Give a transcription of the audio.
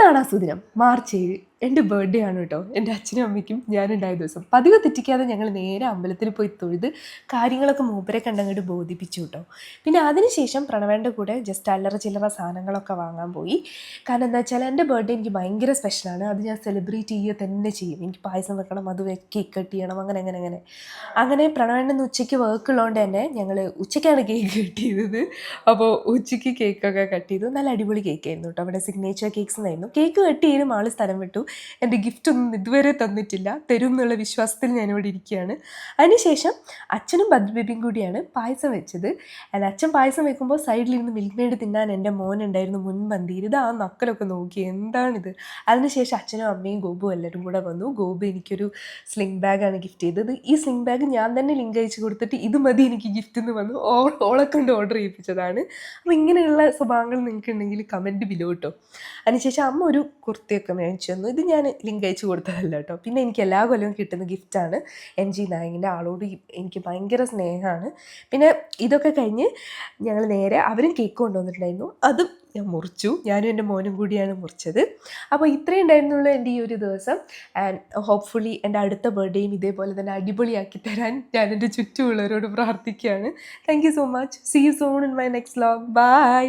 എന്നാണ് ആ സുദിനം? മാർച്ച് 7 എൻ്റെ ബർത്ത്ഡേ ആണ് കേട്ടോ. എൻ്റെ അച്ഛനും അമ്മയ്ക്കും ഞാനുണ്ടായ ദിവസം. പതിവ് തെറ്റിക്കാതെ ഞങ്ങൾ നേരെ അമ്പലത്തിൽ പോയി തൊഴുത് കാര്യങ്ങളൊക്കെ മൂപ്പരെ കണ്ടങ്ങോട്ട് ബോധിപ്പിച്ചു കേട്ടോ. പിന്നെ അതിനുശേഷം പ്രണവേൻ്റെ കൂടെ ജസ്റ്റ് അല്ലറ ചില്ലറ സാധനങ്ങളൊക്കെ വാങ്ങാൻ പോയി. കാരണം എന്താ വെച്ചാൽ എൻ്റെ ബർത്ത്ഡേ എനിക്ക് ഭയങ്കര സ്പെഷ്യലാണ്. അത് ഞാൻ സെലിബ്രേറ്റ് ചെയ്യുക തന്നെ ചെയ്യും. എനിക്ക് പായസം വെക്കണം, അത് കേക്ക് കട്ട് ചെയ്യണം, അങ്ങനെ പ്രണവേണ്ണന്ന് ഉച്ചയ്ക്ക് വർക്ക് ഉള്ളതുകൊണ്ട് തന്നെ ഞങ്ങൾ ഉച്ചയ്ക്കാണ് കേക്ക് കട്ട് ചെയ്തത്. അപ്പോൾ ഉച്ചയ്ക്ക് കേക്കൊക്കെ കട്ട് ചെയ്തു. നല്ല അടിപൊളി കേക്കായിരുന്നു കേട്ടോ. അവിടെ സിഗ്നേച്ചർ കേക്ക്സ് എന്നായിരുന്നു. കേക്ക് കട്ട് ചെയ്തും ആൾ സ്ഥലം വിട്ടു. എൻ്റെ ഗിഫ്റ്റൊന്നും ഇതുവരെ തന്നിട്ടില്ല. തരും എന്നുള്ള വിശ്വാസത്തിൽ ഞാനിവിടെ ഇരിക്കുകയാണ്. അതിനുശേഷം അച്ഛനും ബദ്ബേബിയും കൂടിയാണ് പായസം വെച്ചത്. അച്ഛൻ പായസം വെക്കുമ്പോൾ സൈഡിലിരുന്ന് മിൽക്ക് മെയ്ഡ് തിന്നാൻ എൻ്റെ മോനുണ്ടായിരുന്നു മുൻപന്തിയിൽ. ഇത് ആ നക്കലൊക്കെ നോക്കി എന്താണിത്. അതിനുശേഷം അച്ഛനും അമ്മയും ഗോപുവും എല്ലാവരും കൂടെ വന്നു. ഗോപു എനിക്കൊരു സ്ലിംഗ് ബാഗാണ് ഗിഫ്റ്റ് ചെയ്തത്. ഈ സ്ലിംഗ് ബാഗ് ഞാൻ തന്നെ ലിങ്ക് അയച്ചു കൊടുത്തിട്ട് ഇത് മതി എനിക്ക് ഗിഫ്റ്റ് എന്ന് വന്നു. ഓളെ കൊണ്ട് ഓർഡർ ചെയ്യിപ്പിച്ചതാണ്. അപ്പോൾ ഇങ്ങനെയുള്ള സ്വഭാവങ്ങൾ നിങ്ങൾക്ക് ഉണ്ടെങ്കിൽ കമൻറ്റ് ബിലോ കേട്ടോ. അതിനുശേഷം അമ്മ ഒരു കുർത്തിയൊക്കെ മേടിച്ചു തന്നു. ഇത് ഞാൻ ലിങ്ക് അയച്ചു കൊടുത്തതല്ല കേട്ടോ. പിന്നെ എനിക്ക് എല്ലാ കൊല്ലവും കിട്ടുന്ന ഗിഫ്റ്റാണ് MG നായകിൻ്റെ. ആളോട് എനിക്ക് ഭയങ്കര സ്നേഹമാണ്. പിന്നെ ഇതൊക്കെ കഴിഞ്ഞ് ഞങ്ങൾ നേരെ അവരും കേക്ക് കൊണ്ടുവന്നിട്ടുണ്ടായിരുന്നു. അതും ഞാൻ മുറിച്ചു. ഞാനും എൻ്റെ മോനും കൂടിയാണ് മുറിച്ചത്. അപ്പോൾ ഇത്രയും ഉണ്ടായിരുന്നുള്ളൂ എൻ്റെ ഈ ഒരു ദിവസം. ആൻഡ് ഹോപ്പ്ഫുള്ളി എൻ്റെ അടുത്ത ബർത്ത്ഡേയും ഇതേപോലെ തന്നെ അടിപൊളിയാക്കി തരാൻ ഞാൻ എൻ്റെ ചുറ്റുമുള്ളവരോട് പ്രാർത്ഥിക്കുകയാണ്. Thank you so much. See you soon in my next vlog. By.